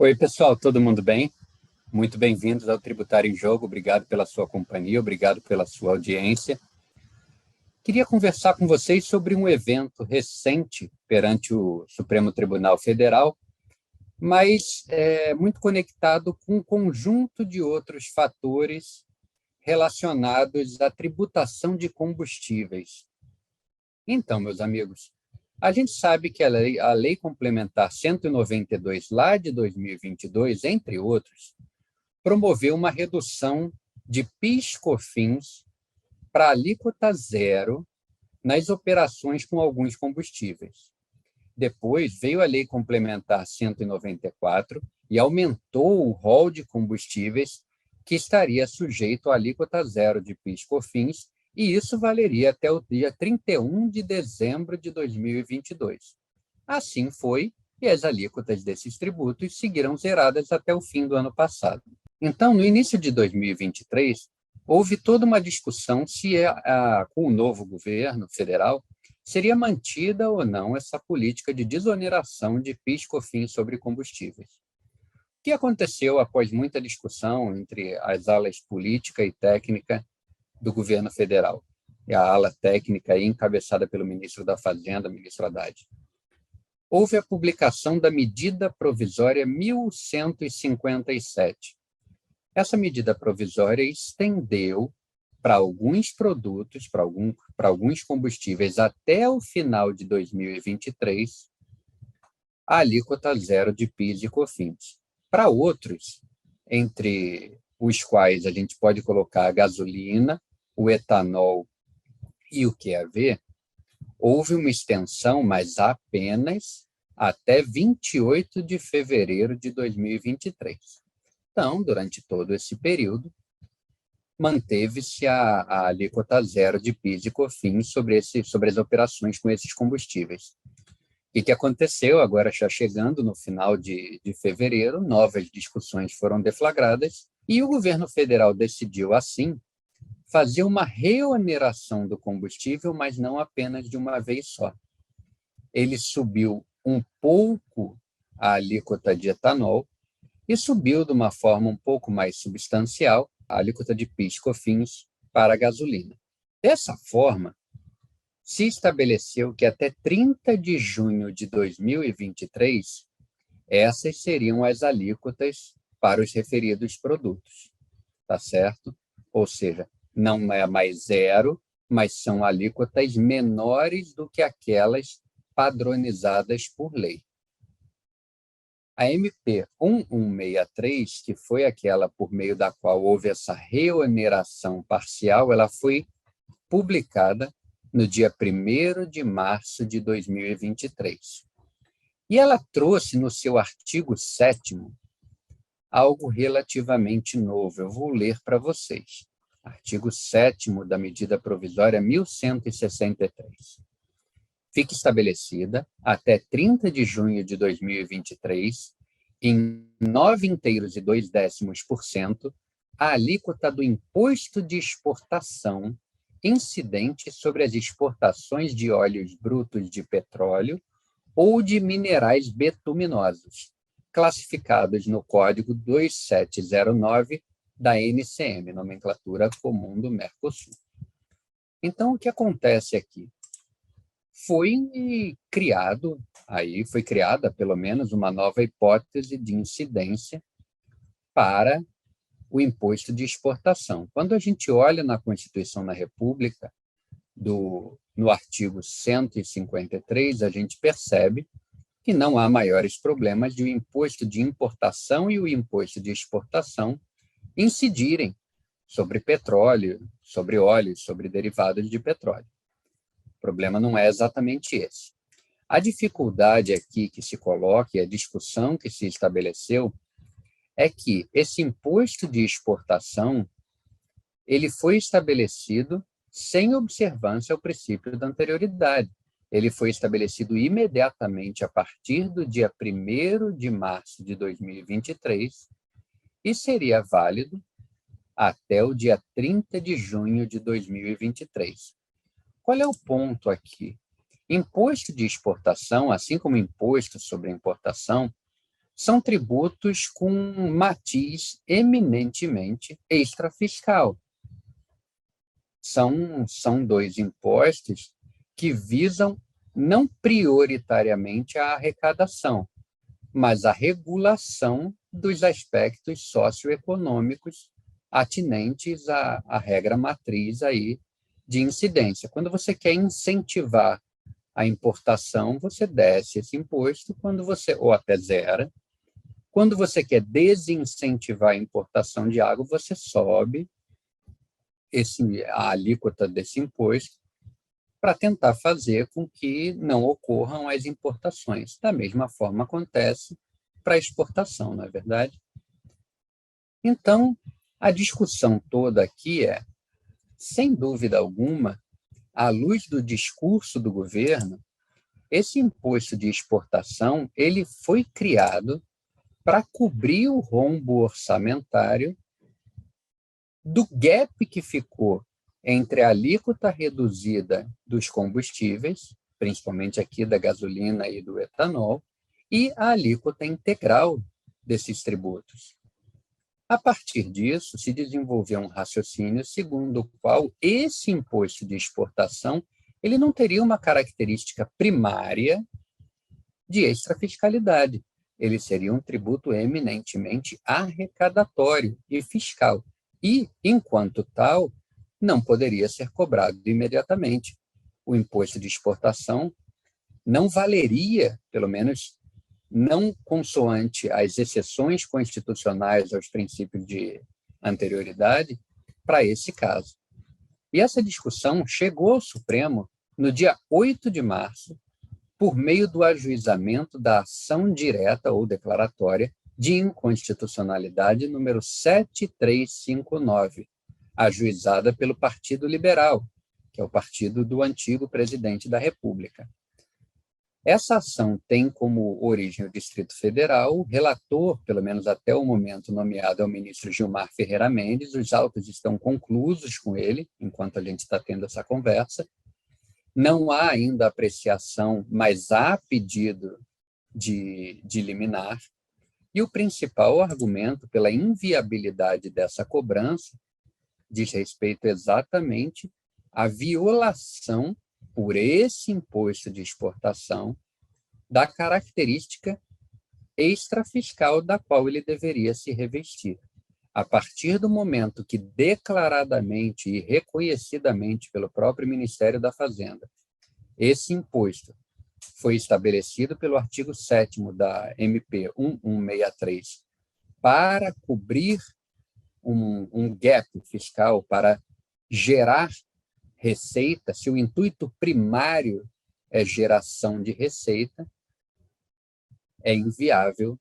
Oi, pessoal, todo mundo bem? Muito bem-vindos ao Tributário em Jogo. Obrigado pela sua companhia, obrigado pela sua audiência. Queria conversar com vocês sobre um evento recente perante o Supremo Tribunal Federal, mas muito conectado com um conjunto de outros fatores relacionados à tributação de combustíveis. Então, meus amigos, a gente sabe que a lei Complementar 192, lá de 2022, entre outros, promoveu uma redução de PIS/COFINS para alíquota zero nas operações com alguns combustíveis. Depois veio a Lei Complementar 194 e aumentou o rol de combustíveis que estaria sujeito à alíquota zero de PIS/COFINS, e isso valeria até o dia 31 de dezembro de 2022. Assim foi, e as alíquotas desses tributos seguiram zeradas até o fim do ano passado. Então, no início de 2023, houve toda uma discussão se, com o novo governo federal, seria mantida ou não essa política de desoneração de PIS/COFINS sobre combustíveis. O que aconteceu após muita discussão entre as alas política e técnica do governo federal, e a ala técnica encabeçada pelo ministro da Fazenda, ministro Haddad? Houve a publicação da medida provisória 1157. Essa medida provisória estendeu para alguns produtos, para alguns combustíveis, até o final de 2023, a alíquota zero de PIS e COFINS. Para outros, entre os quais a gente pode colocar a gasolina, o etanol e o QAV, houve uma extensão, mas apenas até 28 de fevereiro de 2023. Então, durante todo esse período, manteve-se a alíquota zero de PIS e COFINS sobre as operações com esses combustíveis. O que aconteceu? Agora, já chegando no final de fevereiro, novas discussões foram deflagradas e o governo federal decidiu, assim, fazer uma reoneração do combustível, mas não apenas de uma vez só. Ele subiu um pouco a alíquota de etanol e subiu de uma forma um pouco mais substancial a alíquota de PIS/COFINS para a gasolina. Dessa forma, se estabeleceu que até 30 de junho de 2023, essas seriam as alíquotas para os referidos produtos, tá certo? Ou seja, não é mais zero, mas são alíquotas menores do que aquelas padronizadas por lei. A MP 1163, que foi aquela por meio da qual houve essa reoneração parcial, ela foi publicada no dia 1º de março de 2023. E ela trouxe no seu artigo 7º algo relativamente novo. Eu vou ler para vocês. Artigo 7º da medida provisória 1163. Fica estabelecida, até 30 de junho de 2023, em 9,2%, a alíquota do imposto de exportação incidente sobre as exportações de óleos brutos de petróleo ou de minerais betuminosos, classificados no Código 2709 da NCM, Nomenclatura Comum do Mercosul. Então, o que acontece aqui? Foi criada, pelo menos, uma nova hipótese de incidência para o imposto de exportação. Quando a gente olha na Constituição da República, no artigo 153, a gente percebe que não há maiores problemas de o imposto de importação e o imposto de exportação incidirem sobre petróleo, sobre óleos, sobre derivados de petróleo. O problema não é exatamente esse. A dificuldade aqui que se coloca e a discussão que se estabeleceu é que esse imposto de exportação ele foi estabelecido sem observância ao princípio da anterioridade. Ele foi estabelecido imediatamente a partir do dia 1º de março de 2023 e seria válido até o dia 30 de junho de 2023. Qual é o ponto aqui? Imposto de exportação, assim como imposto sobre importação, são tributos com matiz eminentemente extrafiscal. São dois impostos que visam não prioritariamente a arrecadação, mas a regulação dos aspectos socioeconômicos atinentes à regra matriz aí de incidência. Quando você quer incentivar a importação, você desce esse imposto, ou até zera. Quando você quer desincentivar a importação de água, você sobe a alíquota desse imposto para tentar fazer com que não ocorram as importações. Da mesma forma acontece para a exportação, não é verdade? Então, a discussão toda aqui é, sem dúvida alguma, à luz do discurso do governo, esse imposto de exportação ele foi criado para cobrir o rombo orçamentário do gap que ficou entre a alíquota reduzida dos combustíveis, principalmente aqui da gasolina e do etanol, e a alíquota integral desses tributos. A partir disso, se desenvolveu um raciocínio segundo o qual esse imposto de exportação ele não teria uma característica primária de extrafiscalidade. Ele seria um tributo eminentemente arrecadatório e fiscal. E, enquanto tal, não poderia ser cobrado imediatamente. O imposto de exportação não valeria, pelo menos não consoante as exceções constitucionais aos princípios de anterioridade, para esse caso. E essa discussão chegou ao Supremo no dia 8 de março, por meio do ajuizamento da ação direta ou declaratória de inconstitucionalidade número 7359, ajuizada pelo Partido Liberal, que é o partido do antigo presidente da República. Essa ação tem como origem o Distrito Federal, o relator, pelo menos até o momento nomeado, é o ministro Gilmar Ferreira Mendes, os autos estão conclusos com ele, enquanto a gente está tendo essa conversa. Não há ainda apreciação, mas há pedido de liminar, e o principal argumento pela inviabilidade dessa cobrança diz respeito exatamente à violação por esse imposto de exportação da característica extrafiscal da qual ele deveria se revestir. A partir do momento que declaradamente e reconhecidamente pelo próprio Ministério da Fazenda, esse imposto foi estabelecido pelo artigo 7º da MP 1163 para cobrir um gap fiscal, para gerar receita, se o intuito primário é geração de receita, é inviável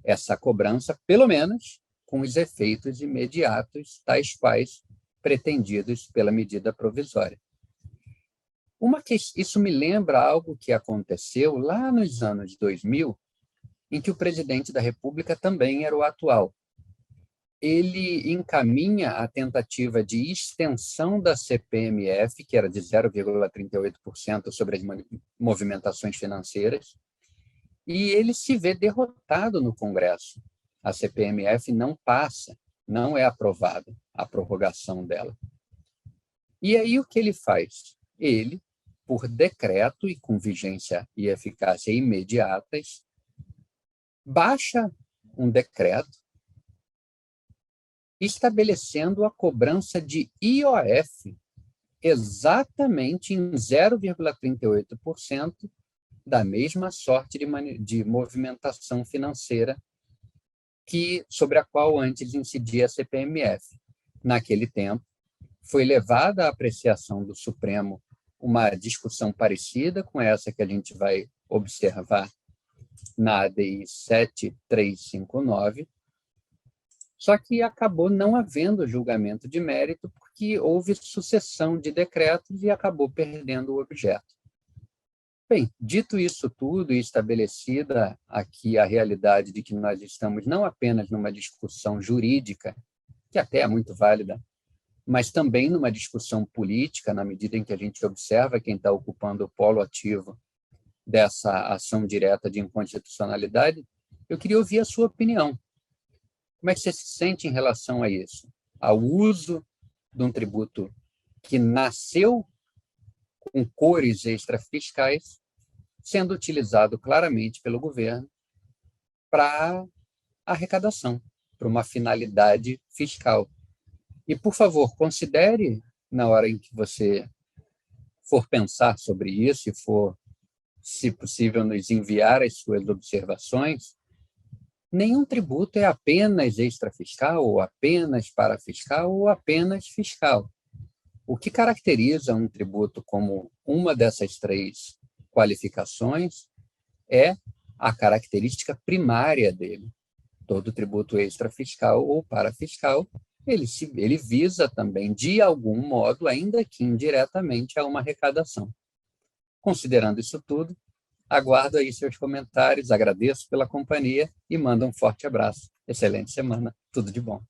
essa cobrança, pelo menos com os efeitos imediatos, tais quais pretendidos pela medida provisória. Isso me lembra algo que aconteceu lá nos anos 2000, em que o presidente da República também era o atual. Ele encaminha a tentativa de extensão da CPMF, que era de 0,38% sobre as movimentações financeiras, e ele se vê derrotado no Congresso. A CPMF não passa, não é aprovada a prorrogação dela. E aí o que ele faz? Ele, por decreto e com vigência e eficácia imediatas, baixa um decreto estabelecendo a cobrança de IOF exatamente em 0,38% da mesma sorte de movimentação financeira sobre a qual antes incidia a CPMF. Naquele tempo, foi levada à apreciação do Supremo uma discussão parecida com essa que a gente vai observar na ADI 7359, só que acabou não havendo julgamento de mérito porque houve sucessão de decretos e acabou perdendo o objeto. Bem, dito isso tudo e estabelecida aqui a realidade de que nós estamos não apenas numa discussão jurídica, que até é muito válida, mas também numa discussão política, na medida em que a gente observa quem está ocupando o polo ativo dessa ação direta de inconstitucionalidade, Eu queria ouvir a sua opinião. Como é que você se sente em relação a isso? Ao uso de um tributo que nasceu com cores extrafiscais, sendo utilizado claramente pelo governo para arrecadação, para uma finalidade fiscal. E, por favor, considere, na hora em que você for pensar sobre isso e for, se possível, nos enviar as suas observações, nenhum tributo é apenas extrafiscal, ou apenas parafiscal, ou apenas fiscal. O que caracteriza um tributo como uma dessas três qualificações é a característica primária dele. Todo tributo extrafiscal ou parafiscal, ele visa também, de algum modo, ainda que indiretamente, a uma arrecadação. Considerando isso tudo, aguardo aí seus comentários, agradeço pela companhia e mando um forte abraço. Excelente semana, tudo de bom.